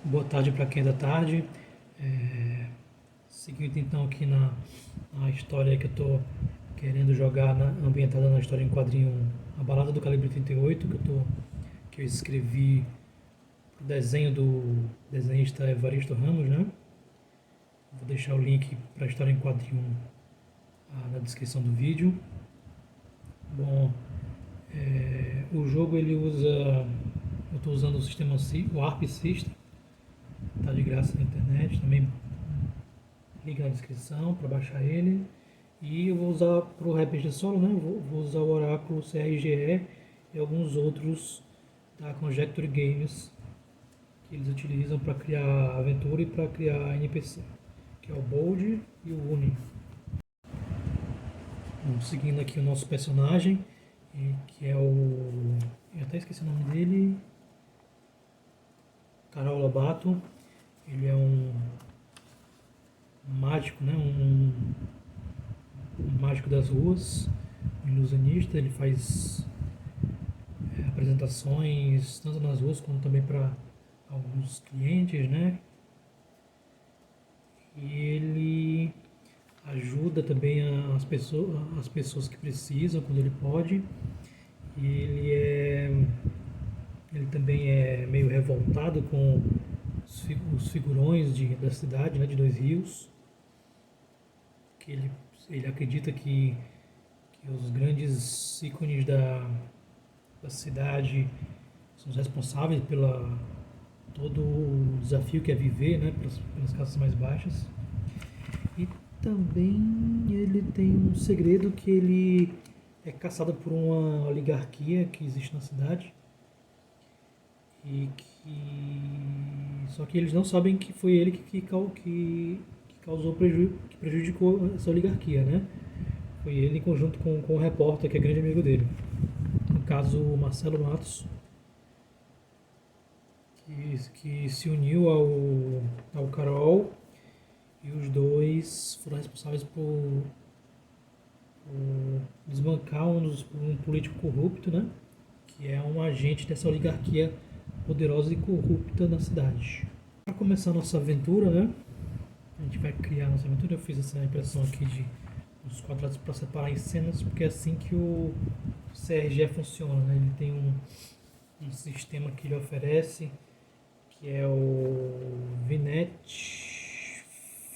Boa tarde para quem é da tarde. Seguindo então aqui na história que eu estou querendo jogar ambientada na história em quadrinho A Balada do Calibre 38, que eu escrevi pro desenho do desenhista Evaristo Ramos, né? Vou deixar o link para a história em quadrinho na descrição do vídeo. Bom, o jogo ele usa, eu estou usando o sistema o ARP System, tá de graça na internet, também link na descrição para baixar ele. E eu vou usar para o RPG solo, né? Vou usar o Oráculo CRGE e alguns outros da Conjecture Games que eles utilizam para criar aventura e para criar NPC, que é o Bold e o Uni. Vamos seguindo aqui o nosso personagem, que é o... eu até esqueci o nome dele. Carol Lobato. Ele é um mágico, né? Um mágico das ruas, um ilusionista. Ele faz apresentações tanto nas ruas como também para alguns clientes, né? E ele ajuda também as pessoas que precisam quando ele pode. E ele também é meio revoltado com os figurões da cidade, né, de Dois Rios, que ele acredita que os grandes ícones da cidade são os responsáveis pela todo o desafio que é viver, né, pelas classes mais baixas. E também ele tem um segredo que ele é caçado por uma oligarquia que existe na cidade e que só que eles não sabem que foi ele que causou que prejudicou essa oligarquia, né? Foi ele em conjunto com o repórter que é grande amigo dele, no caso o Marcelo Matos, que se uniu ao Carol, e os dois foram responsáveis por desbancar um político corrupto, né? Que é um agente dessa oligarquia poderosa e corrupta na cidade. Para começar a nossa aventura, né? A gente vai criar a nossa aventura. Eu fiz essa impressão aqui de os quadrados para separar em cenas, porque é assim que o CRG funciona, né? Ele tem um sistema que ele oferece, que é o VNet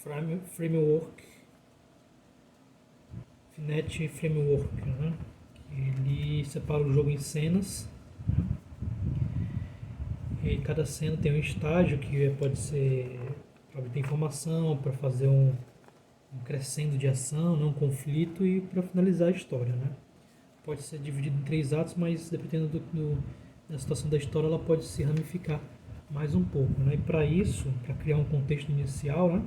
Framework. VNet Framework, né? Ele separa o jogo em cenas. E cada cena tem um estágio que pode ser para obter informação, para fazer um crescendo de ação, um conflito e para finalizar a história, né? Pode ser dividido em 3 atos, mas dependendo da situação da história, ela pode se ramificar mais um pouco, né? E para isso, para criar um contexto inicial, né,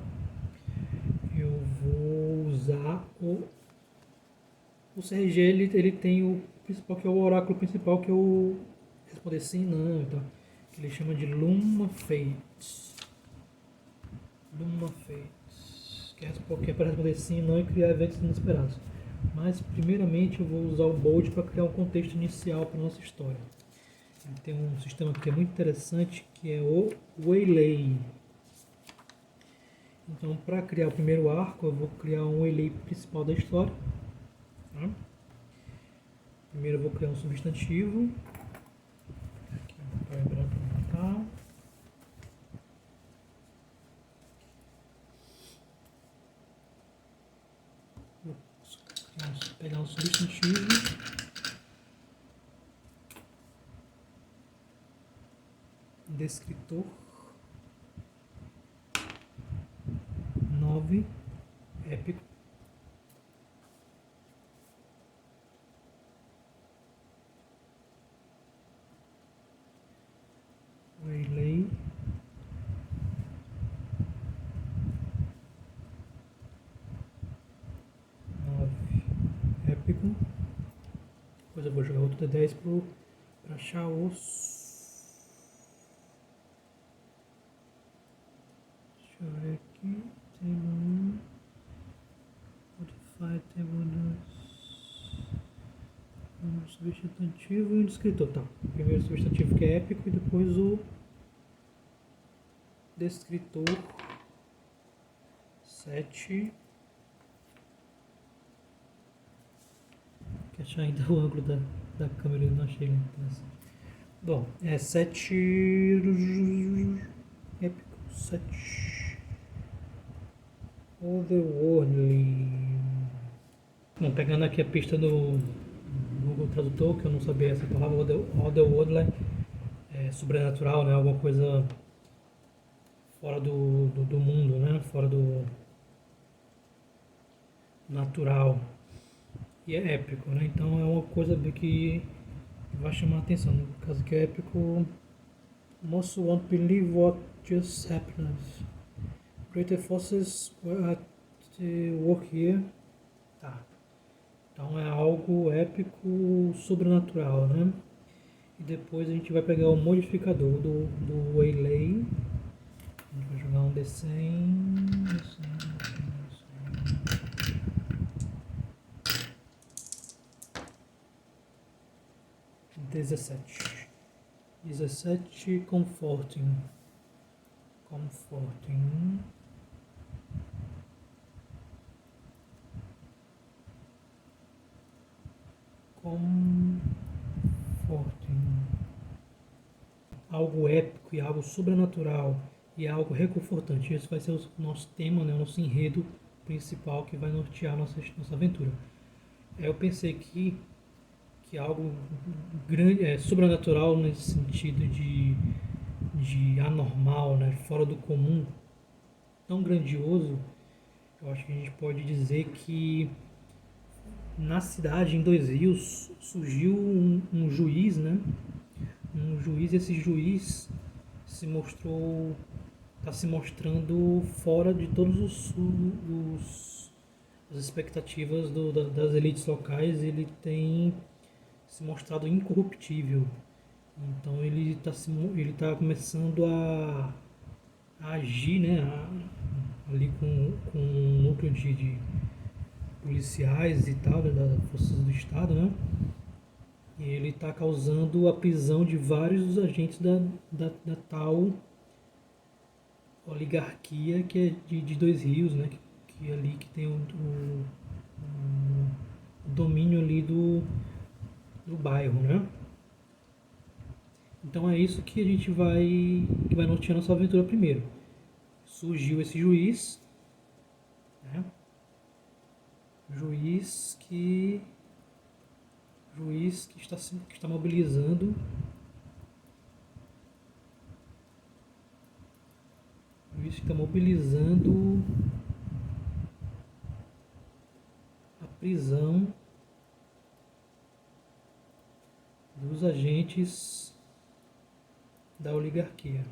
eu vou usar o CRG. Ele tem o principal, que é o oráculo principal, que é o responder sim, não, então, que ele chama de Luma Fate. Luma Fate, que é para responder sim, não e criar eventos inesperados. Mas primeiramente eu vou usar o Bold para criar um contexto inicial para a nossa história. Ele tem um sistema que é muito interessante, que é o Waylay. Então, para criar o primeiro arco, eu vou criar um Waylay principal da história. Tá? Primeiro eu vou criar um substantivo. Aqui, para lembrar para montar. Vou pegar um substantivo. Descritor 9 épico. Waylay 9 épico. Depois eu vou jogar outro D10 para achar os. Deixa eu ver aqui. Table 1. Modify table 2. Um substantivo e um descritor. Tá. Primeiro substantivo que é épico e depois o descritor 7. Que achar ainda o ângulo da câmera, eu não achei interessante. Bom, é 7 épico 7 Otherworldly. Bom, pegando aqui a pista do Google Tradutor, que eu não sabia essa palavra, Otherworldly, é sobrenatural, né? Alguma coisa fora do mundo, né? Fora do natural. E é épico, né? Então é uma coisa que vai chamar a atenção. No caso que é épico, most won't believe what just happened. Greater forces were at work here. Tá. Então é algo épico, sobrenatural, né? E depois a gente vai pegar o modificador do Waylay. A gente vai jogar um D100. 17 comforting. Algo épico e algo sobrenatural e algo reconfortante. Esse vai ser o nosso tema, né, o nosso enredo principal que vai nortear nossa aventura. Eu pensei que algo grande, sobrenatural nesse sentido de anormal, né, fora do comum, tão grandioso. Eu acho que a gente pode dizer que na cidade, em Dois Rios, surgiu um juiz, né? Esse juiz está se mostrando fora de todos as expectativas das elites locais. Ele tem se mostrado incorruptível. Então ele está começando a agir, né? Ali com um núcleo de policiais e tal, das forças do Estado, né? E ele está causando a prisão de vários dos agentes da tal oligarquia que é de Dois Rios, né? Que é ali que tem o domínio ali do bairro, né? Então é isso que a gente vai nortear nossa aventura primeiro. Surgiu esse juiz, né? Juiz que está mobilizando a prisão dos agentes da oligarquia.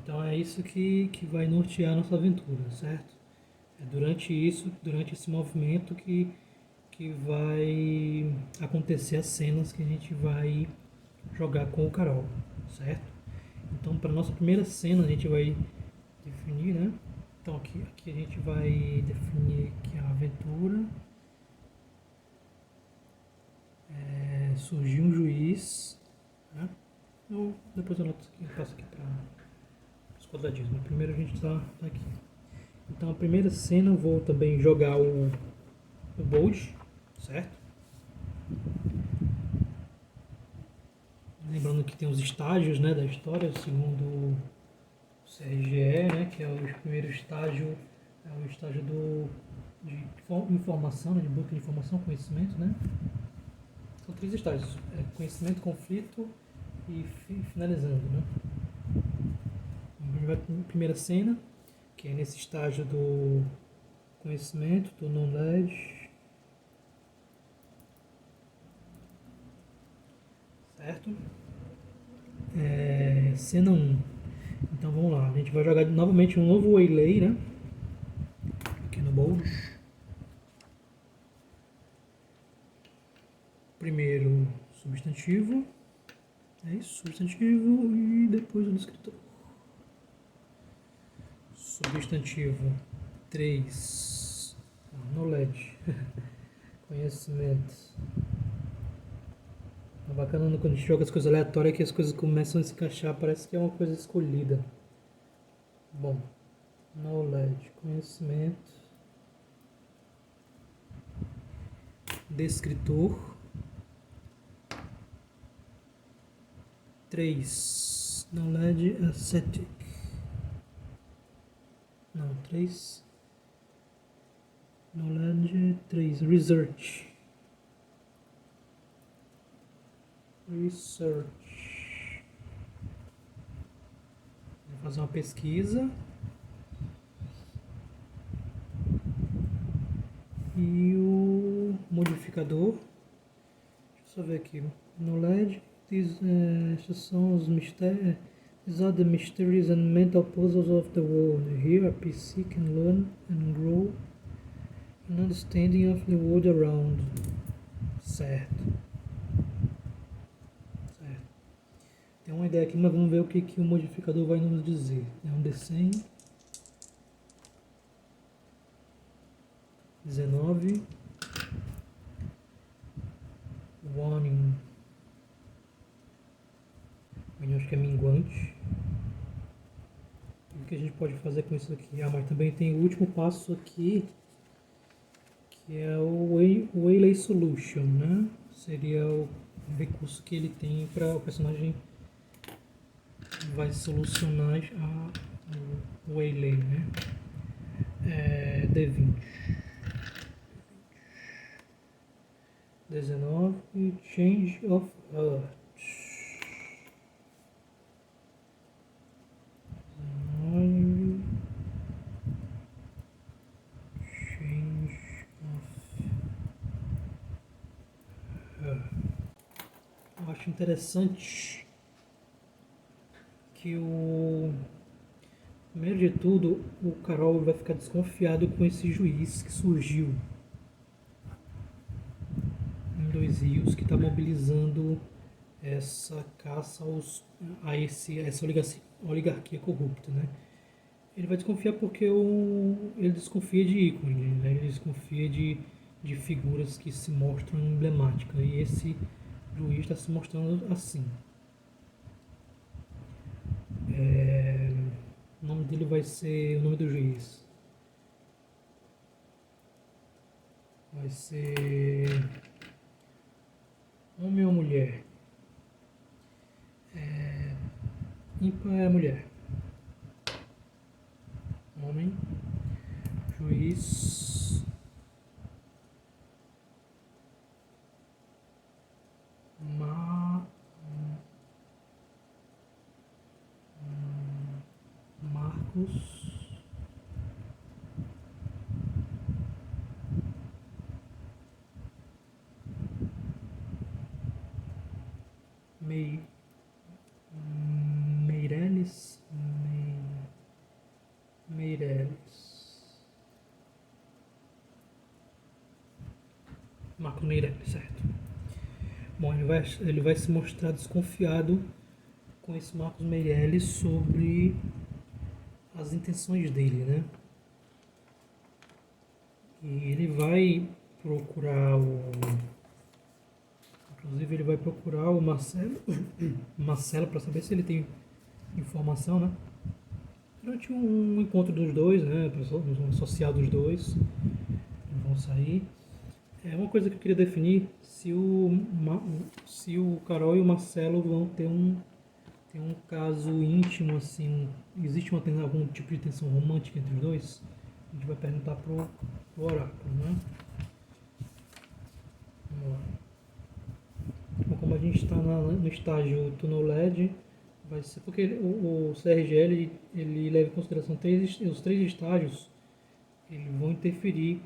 Então é isso que vai nortear a nossa aventura, certo? É durante esse movimento que vai acontecer as cenas que a gente vai jogar com o Carol, certo? Então, para nossa primeira cena, a gente vai definir, né? Então, aqui a gente vai definir que a aventura surgiu um juiz, né? Depois eu passo aqui para os quadradinhos, mas primeiro a gente está aqui. Então, a primeira cena eu vou também jogar o bold, certo? Lembrando que tem os estágios, né, da história, segundo o CRGE, né, que é o primeiro estágio, é o estágio de informação, né, de busca de informação, conhecimento, né? São 3 estágios: conhecimento, conflito e finalizando, né? A gente vai para a primeira cena, que é nesse estágio do conhecimento, do knowledge, certo? Cena 1. Então vamos lá, a gente vai jogar novamente um novo Waylay, né? Aqui no bold. Primeiro substantivo, é isso, substantivo, e depois o descritor. Substantivo 3, knowledge. conhecimento. É bacana quando a gente joga as coisas aleatórias que as coisas começam a se encaixar, parece que é uma coisa escolhida. Bom, knowledge, conhecimento. Descritor. 3. Knowledge aesthetic. Não, 3. Knowledge 3. Research. Vou fazer uma pesquisa. E o modificador. Deixa eu só ver aqui. Knowledge. Estes são os mistérios. These are the mysteries and mental puzzles of the world. Here a PC can learn and grow an understanding of the world around. Certo. Tem uma ideia aqui, mas vamos ver o que o modificador vai nos dizer. É um D100. 19. Warning. Eu acho que é minguante. O que a gente pode fazer com isso aqui? Ah, mas também tem o último passo aqui, que é o Waylay Solution, né? Seria o recurso que ele tem para o personagem vai solucionar o Waylay, né? D20. 19. Change of Heart. Eu acho interessante que primeiro de tudo, o Carol vai ficar desconfiado com esse juiz que surgiu em Dois Rios, que está mobilizando essa caça essa oligarquia corrupta, né? Ele vai desconfiar porque ele desconfia de ícones, né? Ele desconfia de figuras que se mostram emblemáticas, e esse juiz está se mostrando assim. O nome dele vai ser, o nome do juiz vai ser homem ou mulher? Ímpar é mulher. Homem. Juiz. Marcos. Meirelles. Marcos Meirelles, certo. Bom, ele vai se mostrar desconfiado com esse Marcos Meirelles sobre as intenções dele, né? E ele vai procurar inclusive ele vai procurar o Marcelo para saber se ele tem informação, né? Durante um encontro dos dois, né? Um social dos dois, eles vão sair. Uma coisa que eu queria definir, se o Carol e o Marcelo vão ter um caso íntimo, assim, existe algum tipo de tensão romântica entre os dois? A gente vai perguntar pro oráculo, né? Vamos lá. Então, como a gente está no estágio do knowledge, vai ser porque o CRGL ele leva em consideração os três estágios, eles vão interferir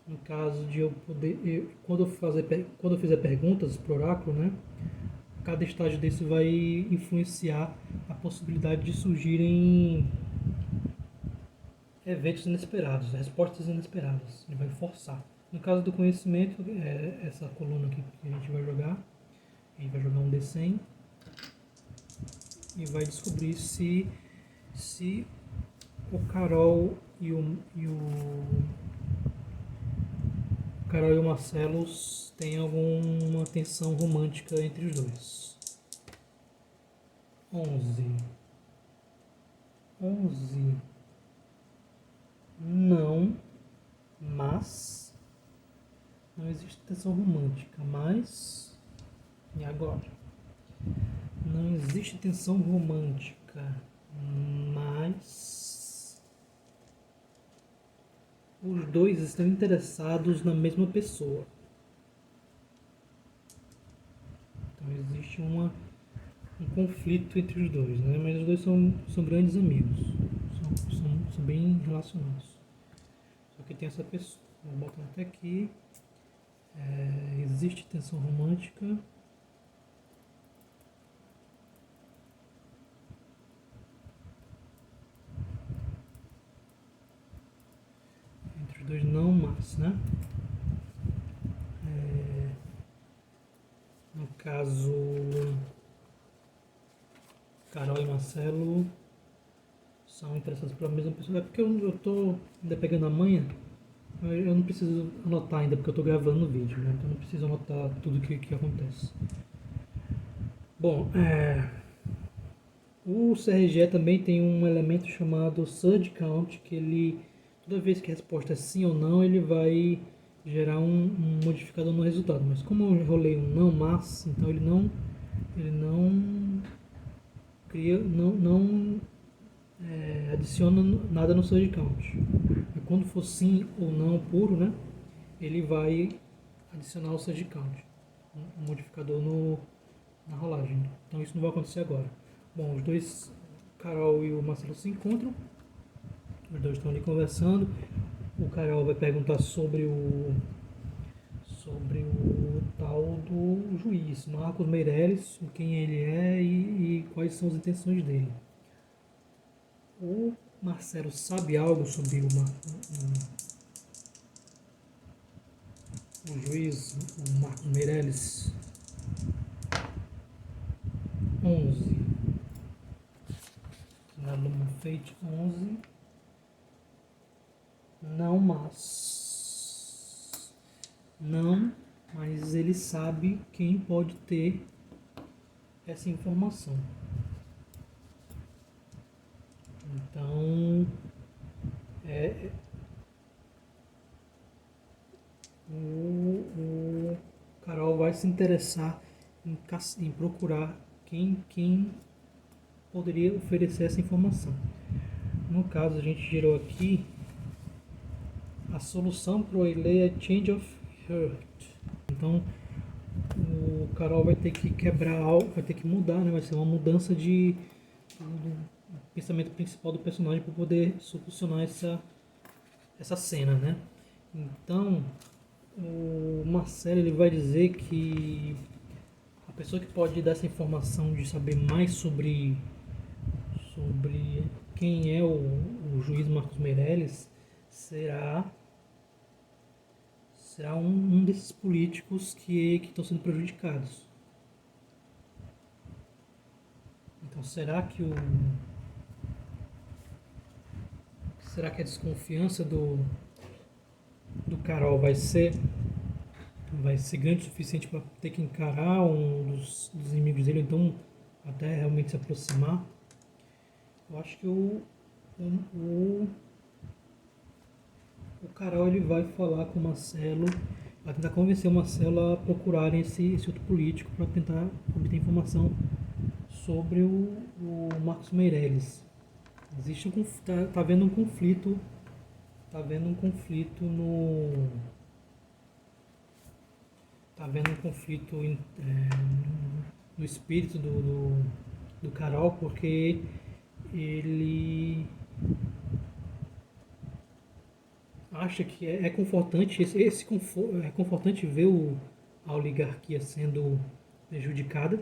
no caso de eu poder, quando eu fizer perguntas para o oráculo, né? Cada estágio desse vai influenciar a possibilidade de surgirem eventos inesperados, respostas inesperadas. Ele vai forçar. No caso do conhecimento, essa coluna aqui que a gente vai jogar, a gente vai jogar um D100 e vai descobrir se o Carol e o Carol e o Marcelo têm alguma tensão romântica entre os dois. 11. 11. Não, mas não existe tensão romântica, mas e agora? Não existe tensão romântica, mas os dois estão interessados na mesma pessoa. Então existe um conflito entre os dois, né? Mas os dois são grandes amigos, são bem relacionados. Só que tem essa pessoa. Vou botar até aqui. Existe tensão romântica. Entre os dois não, mas, né? No caso, Carol e Marcelo são interessados pela mesma pessoa. É porque eu estou ainda pegando a manha. Eu não preciso anotar ainda porque eu estou gravando o vídeo, né? Então eu não preciso anotar tudo que acontece. Bom, o CRGE também tem um elemento chamado surd count, que ele, toda vez que a resposta é sim ou não, ele vai gerar um modificador no resultado. Mas como eu rolei um não, mas, então ele não cria, não adiciona nada no surd count. E quando for sim ou não puro, né, ele vai adicionar o surd count, um modificador na rolagem. Então isso não vai acontecer agora. Bom, os dois, Carol e o Marcelo, se encontram. Os dois estão ali conversando. O Carol vai perguntar sobre o tal do juiz, Marcos Meireles, quem ele é e quais são as intenções dele. O Marcelo sabe algo sobre o juiz, o Marcos Meireles? 11. Na Luma Fate 11. Não, mas. Não, mas ele sabe quem pode ter essa informação. Então, o Carol vai se interessar em procurar quem poderia oferecer essa informação. No caso, a gente gerou aqui a solução para o Eile é Change of Heart. Então, o Carol vai ter que quebrar algo, vai ter que mudar, né? Vai ser uma mudança do pensamento principal do personagem para poder solucionar essa cena, né? Então, o Marcelo ele vai dizer que a pessoa que pode dar essa informação de saber mais sobre quem é o juiz Marcos Meireles será um desses políticos que estão sendo prejudicados. Então, será que a desconfiança do Carol vai ser grande o suficiente para ter que encarar um dos inimigos dele, então até realmente se aproximar? Eu acho que o Carol ele vai falar com o Marcelo, vai tentar convencer o Marcelo a procurarem esse outro político para tentar obter informação sobre o Marcos Meireles. Existe tá havendo um conflito no espírito do Carol, porque ele acha que é confortante é confortante ver a oligarquia sendo prejudicada,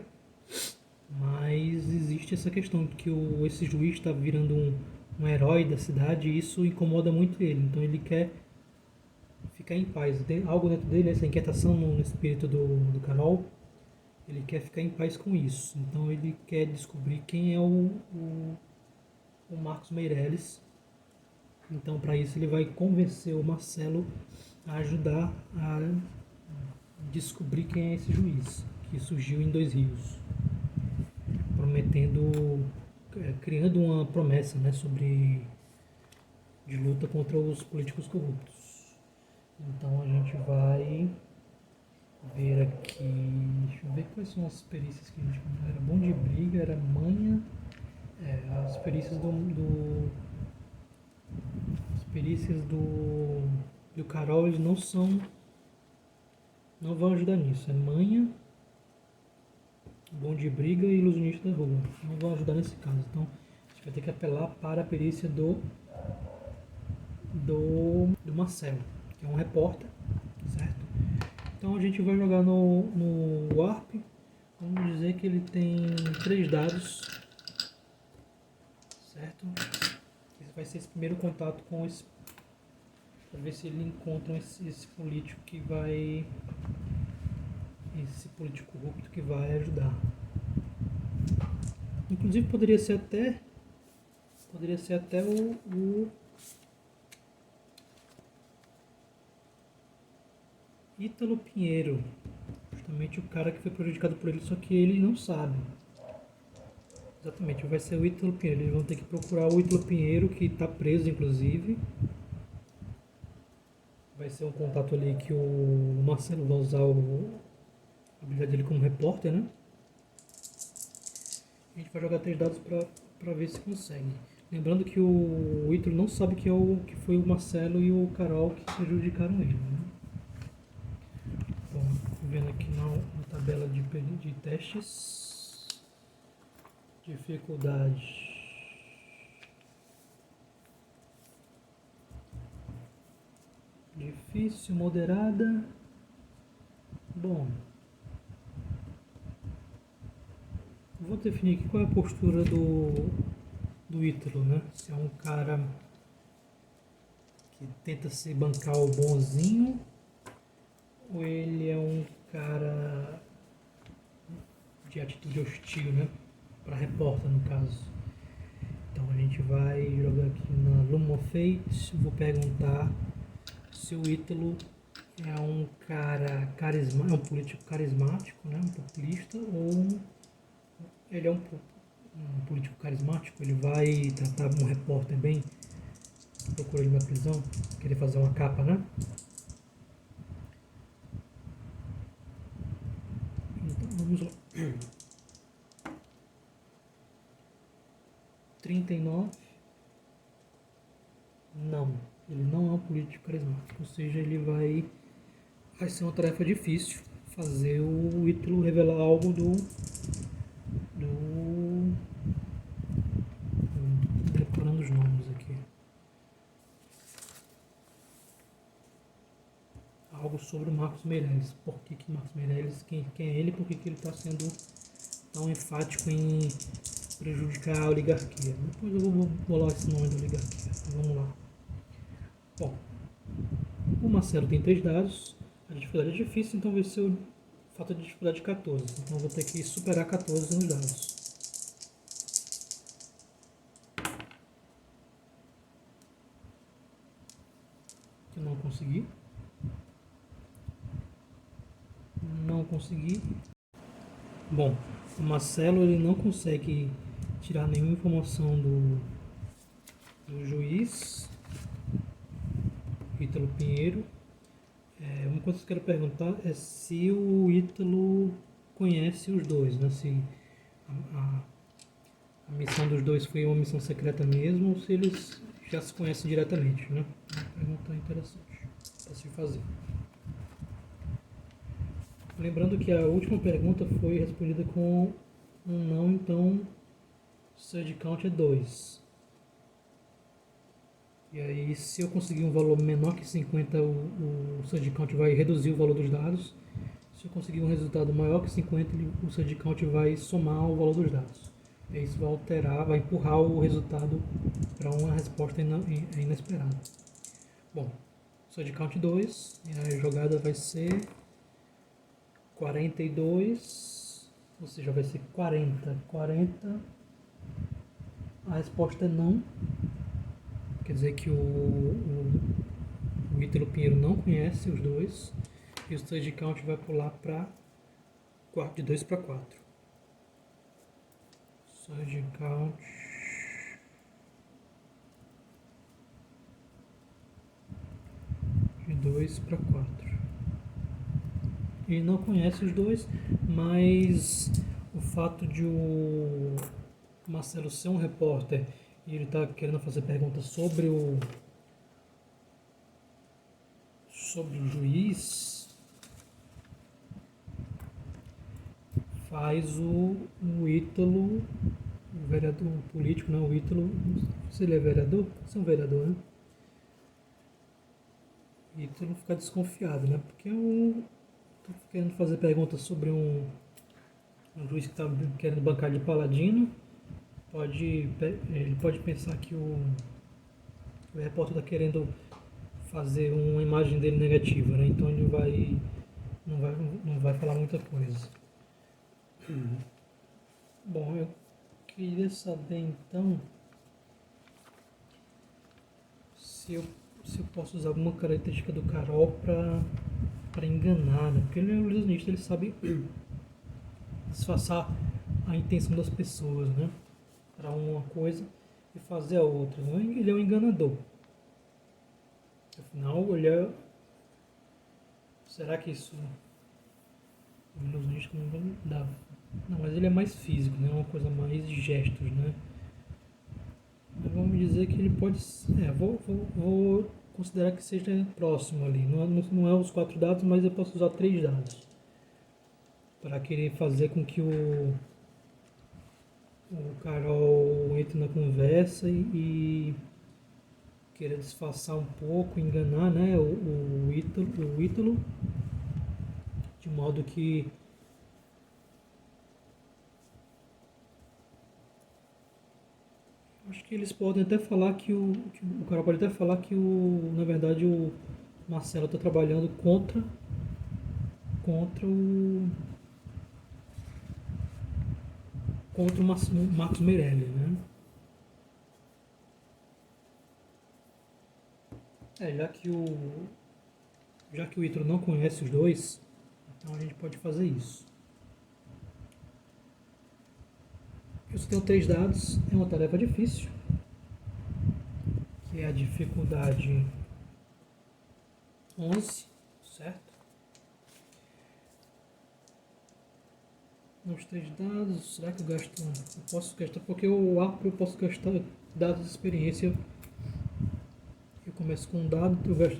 mas existe essa questão de que esse juiz está virando um herói da cidade e isso incomoda muito ele. Então ele quer ficar em paz. Tem algo dentro dele, essa inquietação no espírito do Carol, ele quer ficar em paz com isso. Então ele quer descobrir quem é o Marcos Meireles. Então para isso ele vai convencer o Marcelo a ajudar a descobrir quem é esse juiz que surgiu em Dois Rios, prometendo, criando uma promessa, né, de luta contra os políticos corruptos. Então a gente vai ver aqui, deixa eu ver quais são as perícias que a gente era bom de briga, era manha, as perícias as perícias do Carol, eles não vão ajudar nisso, é manha, bom de briga e ilusionista da rua, não vão ajudar nesse caso. Então a gente vai ter que apelar para a perícia do Marcelo, que é um repórter, certo? Então a gente vai jogar no Warp. Vamos dizer que ele tem 3 dados, certo? Esse vai ser esse primeiro contato com esse, para ver se ele encontra esse político que vai, esse político corrupto que vai ajudar. Inclusive poderia ser até o Ítalo Pinheiro, justamente o cara que foi prejudicado por ele, só que ele não sabe. Exatamente, vai ser o Ítalo Pinheiro. Eles vão ter que procurar o Ítalo Pinheiro, que está preso, inclusive. Vai ser um contato ali que o Marcelo vai usar a habilidade dele como repórter, né? A gente vai jogar 3 dados para ver se consegue. Lembrando que o Ítalo não sabe que foi o Marcelo e o Carol que prejudicaram ele, né? Bom, vendo aqui na tabela de testes, dificuldade difícil, moderada. Bom, vou definir aqui qual é a postura do Ítalo, né? Se é um cara que tenta se bancar o bonzinho, ou ele é um cara de atitude hostil, né? Para repórter, no caso. Então a gente vai jogar aqui na Lumo Fate. Vou perguntar se o Ítalo é um cara carismático, é um político carismático, né? Um populista, ou ele é um político carismático. Ele vai tratar um repórter bem, procura ele na prisão, querer fazer uma capa, né? Então vamos lá. 39. Não, ele não é um político carismático, ou seja, vai ser uma tarefa difícil fazer o Ítalo revelar algo decorando os nomes aqui. Algo sobre o Marcos Meirelles. Por que Marcos Meirelles, quem é ele, por que ele está sendo tão enfático em prejudicar a oligarquia. Depois eu vou bolar esse nome da oligarquia. Vamos lá. Bom, o Marcelo tem 3 dados. A dificuldade é difícil, então vai ser o fato de dificuldade de 14. Então eu vou ter que superar 14 nos dados. Eu não consegui. Não consegui. Bom, o Marcelo ele não consegue tirar nenhuma informação do juiz Ítalo Pinheiro. Uma coisa que eu quero perguntar é se o Ítalo conhece os dois, né? Se a missão dos dois foi uma missão secreta mesmo, ou se eles já se conhecem diretamente, né? Uma pergunta interessante para se fazer. Lembrando que a última pergunta foi respondida com um não, então o surge count é 2. E aí, se eu conseguir um valor menor que 50, o surge count vai reduzir o valor dos dados. Se eu conseguir um resultado maior que 50, o surge count vai somar o valor dos dados. E isso vai alterar, vai empurrar o resultado para uma resposta inesperada. Bom, surge count 2, e a jogada vai ser 42, ou seja, vai ser 40. A resposta é não. Quer dizer que o O Ítalo Pinheiro não conhece os dois. E o Stage Count vai pular para de 2 para 4. Stage Count de 2 para 4. Ele não conhece os dois, mas o fato de o Marcelo ser um repórter e ele tá querendo fazer perguntas sobre o juiz faz o Ítalo, o vereador político, né? O Ítalo, não sei se ele é vereador, você é um vereador, né? Ítalo fica desconfiado, né? Porque tô querendo fazer perguntas sobre um juiz que está querendo bancar de paladino. Ele pode pensar que o repórter está querendo fazer uma imagem dele negativa, né? Então ele não vai falar muita coisa. Bom, eu queria saber então se eu posso usar alguma característica do Carol para enganar, né? Porque ele é um ilusionista, ele sabe disfarçar a intenção das pessoas, né? Para uma coisa e fazer a outra, né? Ele é um enganador. Afinal, será que isso o ilusionista não dá? Não, mas ele é mais físico, né? Uma coisa mais de gestos, né? Mas vamos dizer que ele pode... vou considerar que seja próximo ali. Não é os 4 dados, mas eu posso usar 3 dados. Para querer fazer com que o Carol entre na conversa e queira disfarçar um pouco, enganar, né, o Ítalo, de modo que acho que eles podem até falar que o Carol pode até falar que na verdade o Marcelo está trabalhando contra o Marcos Meirelles, né? Já que o Ítalo não conhece os dois, então a gente pode fazer isso. Eu só tenho 3 dados, é uma tarefa difícil, que é a dificuldade 11, certo? Nos 3 dados, será que eu gasto? Eu posso gastar, porque o ARP eu posso gastar dados de experiência. Eu começo com um dado, eu gasto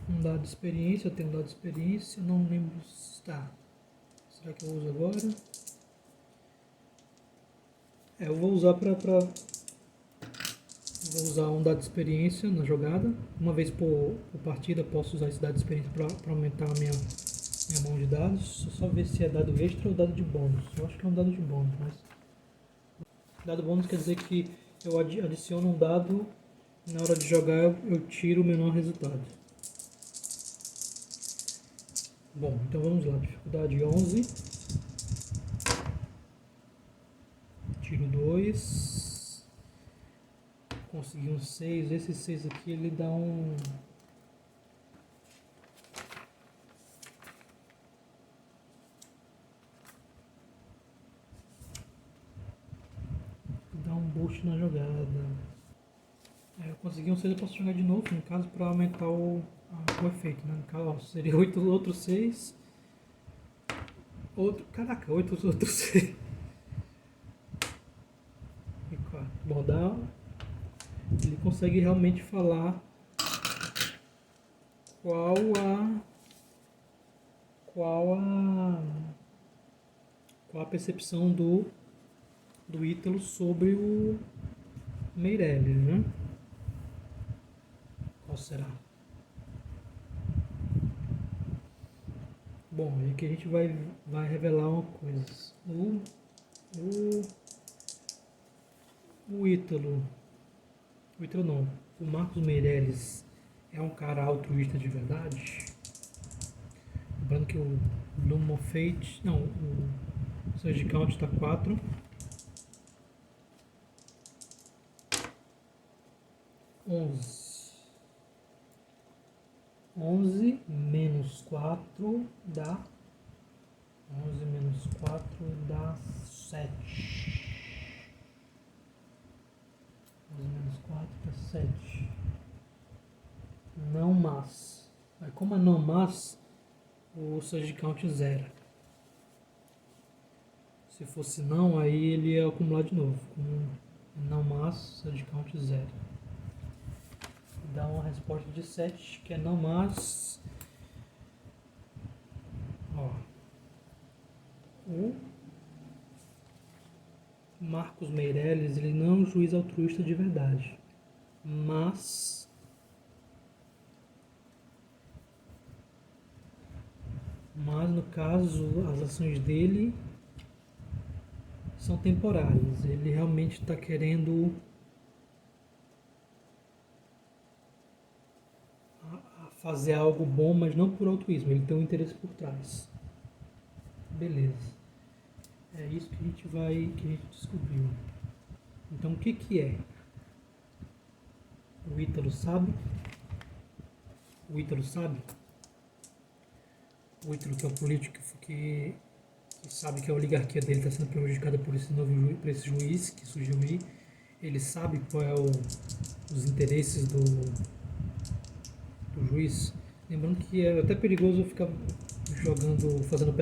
um dado de experiência, eu tenho um dado de experiência, não lembro se está. Será que eu uso agora? Eu vou usar vou usar um dado de experiência na jogada. Uma vez por partida posso usar esse dado de experiência para aumentar a minha mão de dados. Só ver se é dado extra ou dado de bônus. Eu acho que é um dado de bônus, mas dado bônus quer dizer que eu adiciono um dado, na hora de jogar eu tiro o menor resultado. Bom, então vamos lá, dificuldade 11, tiro 2, consegui um 6, esse 6 aqui ele dá um... dá um boost na jogada. Eu consegui um 6, eu posso jogar de novo, no caso, para aumentar o efeito, né? No caso, ó, seria 8 outro 6. Caraca, 8 outro 6. E 4. Bom, ele consegue realmente falar qual a percepção do Ítalo sobre o Meirelles, né? Qual será? Bom, e aqui a gente vai revelar uma coisa. O Ítalo não, o Marcos Meirelles é um cara altruísta de verdade? Lembrando que o Lumo Fate, não, o Surge Count está 4. 11. 11 menos 4 dá 11 menos 4 dá 7. 11 menos 4 dá 7. Não mas. Aí como é não mas, o surge count zero. Se fosse não, aí ele ia acumular de novo. Como não mas, surge count zero. Dá uma resposta de 7, que é não mas. Ó, o Marcos Meirelles, ele não é um juiz altruísta de verdade, mas no caso as ações dele são temporárias. Ele realmente está querendo fazer algo bom, mas não por altruísmo, ele tem um interesse por trás. Beleza. É isso que a gente descobriu. Então o que é? O Ítalo sabe? O Ítalo sabe? O Ítalo, que é um político que sabe que a oligarquia dele está sendo prejudicada por esse por esse juiz que surgiu aí. Ele sabe qual é os interesses do juiz. Lembrando que é até perigoso ficar fazendo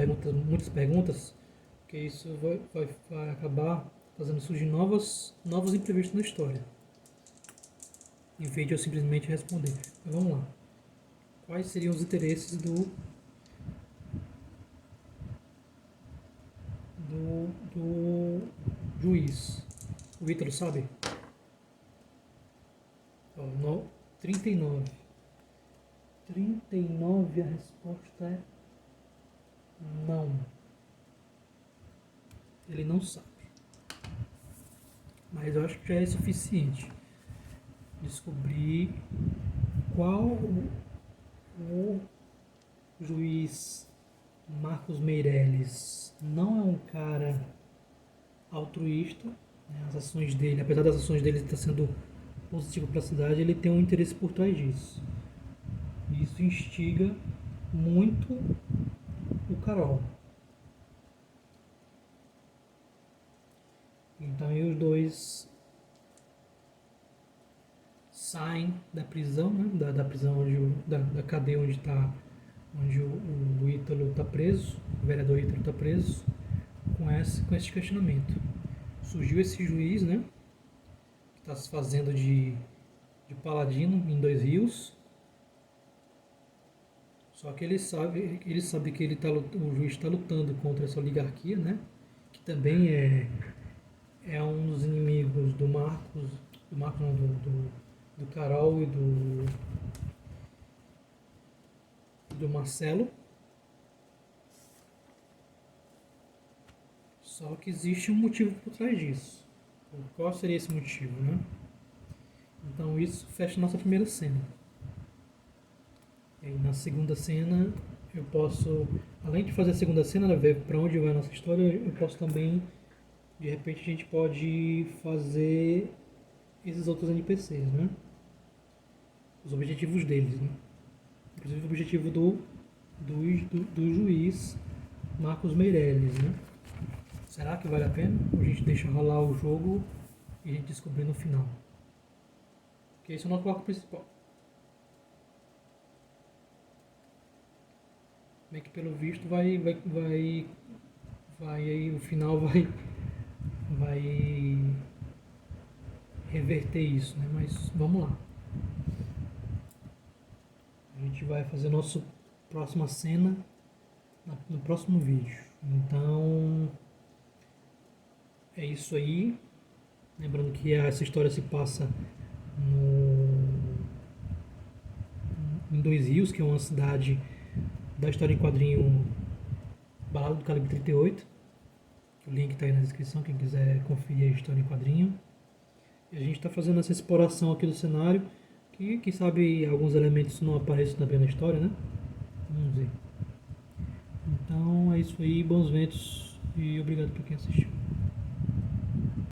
muitas perguntas, porque isso vai acabar fazendo surgir novos imprevistos na história, em vez de eu simplesmente responder. Mas vamos lá. Quais seriam os interesses do juiz? O Ítalo sabe? Então, 39. 39, a resposta é não. Ele não sabe. Mas eu acho que já é suficiente descobrir qual o juiz Marcos Meirelles não é um cara altruísta, né? As ações dele, apesar das ações dele estar sendo positivo para a cidade, ele tem um interesse por trás disso. Isso instiga muito o Carol. Então aí os dois saem da prisão, né? da prisão da cadeia onde o Ítalo está preso, o vereador Ítalo está preso, com esse questionamento. Surgiu esse juiz, né? Que está se fazendo de paladino em Dois Rios. Só que ele sabe que o juiz está lutando contra essa oligarquia, né? Que também é um dos inimigos do Marcos não, do Carol e do Marcelo. Só que existe um motivo por trás disso. Qual seria esse motivo, né? Então isso fecha a nossa primeira cena. E na segunda cena eu posso, além de fazer a segunda cena, ver para onde vai a nossa história, eu posso também, de repente a gente pode fazer esses outros NPCs, né? Os objetivos deles, né? Inclusive o objetivo do juiz Marcos Meirelles, né? Será que vale a pena? Ou a gente deixa rolar o jogo e a gente descobrir no final? Porque esse é o nosso foco principal. Bem que pelo visto aí o final vai reverter isso, né? Mas vamos lá. A gente vai fazer a nossa próxima cena no próximo vídeo. Então é isso aí. Lembrando que essa história se passa em Dois Rios, que é uma cidade da história em quadrinho Balada do Calibre 38. O link está aí na descrição, quem quiser conferir a história em quadrinho. E a gente está fazendo essa exploração aqui do cenário, que quem sabe alguns elementos não apareçam também na história, né? Vamos ver. Então é isso aí, bons ventos e obrigado por quem assistiu.